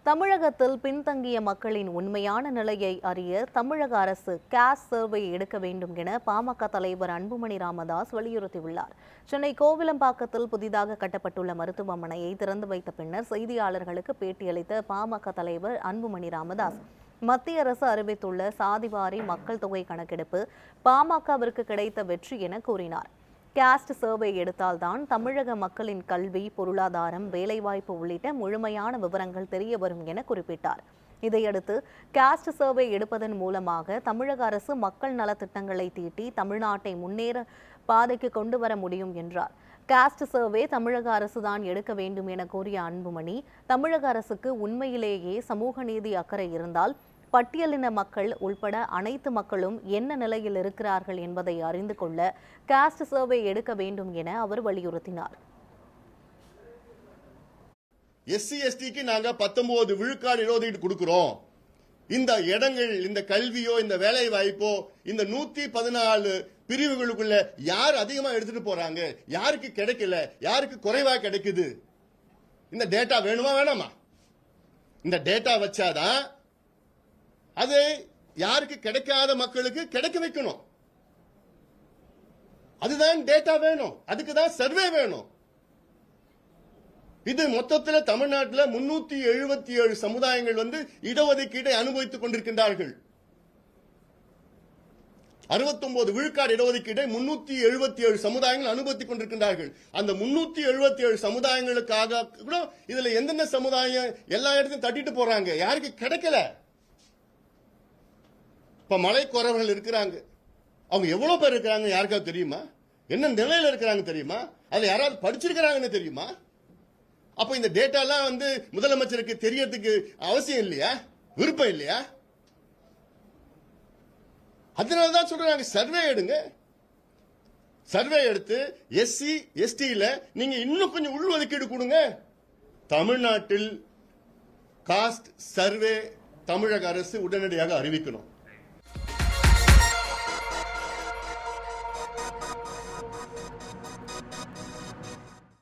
தமிழகத்தில் பின்தங்கிய மக்களின் உண்மையான நிலையை அறிய தமிழக அரசு காஸ்ட் சர்வே எடுக்க வேண்டும் என பாமக தலைவர் அன்புமணி ராமதாஸ் வலியுறுத்தியுள்ளார். சென்னை கோவிலம்பாக்கத்தில் புதிதாக கட்டப்பட்டுள்ள மருத்துவமனையை திறந்து வைத்த பின்னர் செய்தியாளர்களுக்கு பேட்டியளித்த பாமக தலைவர் அன்புமணி ராமதாஸ், மத்திய அரசு அறிவித்துள்ள சாதிவாரி மக்கள் தொகை கணக்கெடுப்பு பாமகவிற்கு கிடைத்த வெற்றி என கூறினார். காஸ்ட் சர்வே எடுத்தால்தான் தமிழக மக்களின் கல்வி, பொருளாதாரம், வேலைவாய்ப்பு உள்ளிட்ட முழுமையான விவரங்கள் தெரிய வரும் என குறிப்பிட்டார். இதையடுத்து காஸ்ட் சர்வே எடுப்பதன் மூலமாக தமிழக அரசு மக்கள் நலத்திட்டங்களை தீட்டி தமிழ்நாட்டை முன்னேற பாதைக்கு கொண்டு வர முடியும் என்றார். காஸ்ட் சர்வே தமிழக அரசுதான் எடுக்க வேண்டும் என கூறிய அன்புமணி, தமிழக அரசுக்கு உண்மையிலேயே சமூக நீதி அக்கறை இருந்தால் பட்டியலின மக்கள் உள்பட அனைத்து மக்களும் என்ன நிலையில் இருக்கிறார்கள் என்பதை அறிந்து கொள்ள காஸ்ட் சர்வே எடுக்க வேண்டும் என அவர் வலியுறுத்தினார். எஸ்சி எஸ்டிக்கு நாங்க 19 விழுக்காடு இடஒதுக்கீடு கொடுக்கிறோம். இந்த இடங்கள், இந்த கல்வியோ, இந்த வேலை வாய்ப்போ, இந்த 114 பிரிவுகளுக்குள்ள யார் அதிகமா எடுத்துட்டு போறாங்க, யாருக்கு கிடைக்கல, யாருக்கு குறைவா கிடைக்குது, இந்த டேட்டா வேணுமா வேணாமா? இந்த டேட்டா வச்சாதான் அது யாருக்கு கிடைக்காத மக்களுக்கு கிடைக்க வைக்கணும். அதுதான் டேட்டா வேணும், அதுக்கு தான் சர்வே வேணும். இது மொத்தத்தில் தமிழ்நாட்டில் 377 சமுதாயங்கள் இடஒதுக்கீட்டை அனுபவித்துக் கொண்டிருக்கின்றார்கள். 69 விழுக்காடு இடஒதுக்கீட்டை 377 சமுதாயங்கள் அனுபவித்துக் கொண்டிருக்கின்றார்கள். அந்த 377 சமுதாயங்களுக்காக கூட இதுல எந்தெந்த சமுதாயம் எல்லா இடத்தையும் தட்டிட்டு போறாங்க, யாருக்கு கிடைக்கல. இப்ப மலைக்குறவர்கள் இருக்கிறாங்க, அவங்க எவ்வளவு பேர் இருக்கிறாங்க யாருக்காவது தெரியுமா? என்ன நிலையில இருக்கிறாங்க தெரியுமா? அதுல யாராவது படிச்சிருக்கிறாங்கன்னு தெரியுமா? அப்ப இந்த டேட்டா எல்லாம் முதலமைச்சருக்கு தெரியறதுக்கு அவசியம் இல்லையா, விருப்பம் இல்லையா? அதனாலதான் சொல்றாங்க சர்வே எடுங்க. சர்வே எடுத்து எஸ்சி எஸ்டில நீங்க இன்னும் கொஞ்சம் உள்ஒதுக்கீடு கொடுங்க. தமிழ்நாட்டில் காஸ்ட் சர்வே தமிழக அரசு உடனடியாக அறிவிக்கணும்.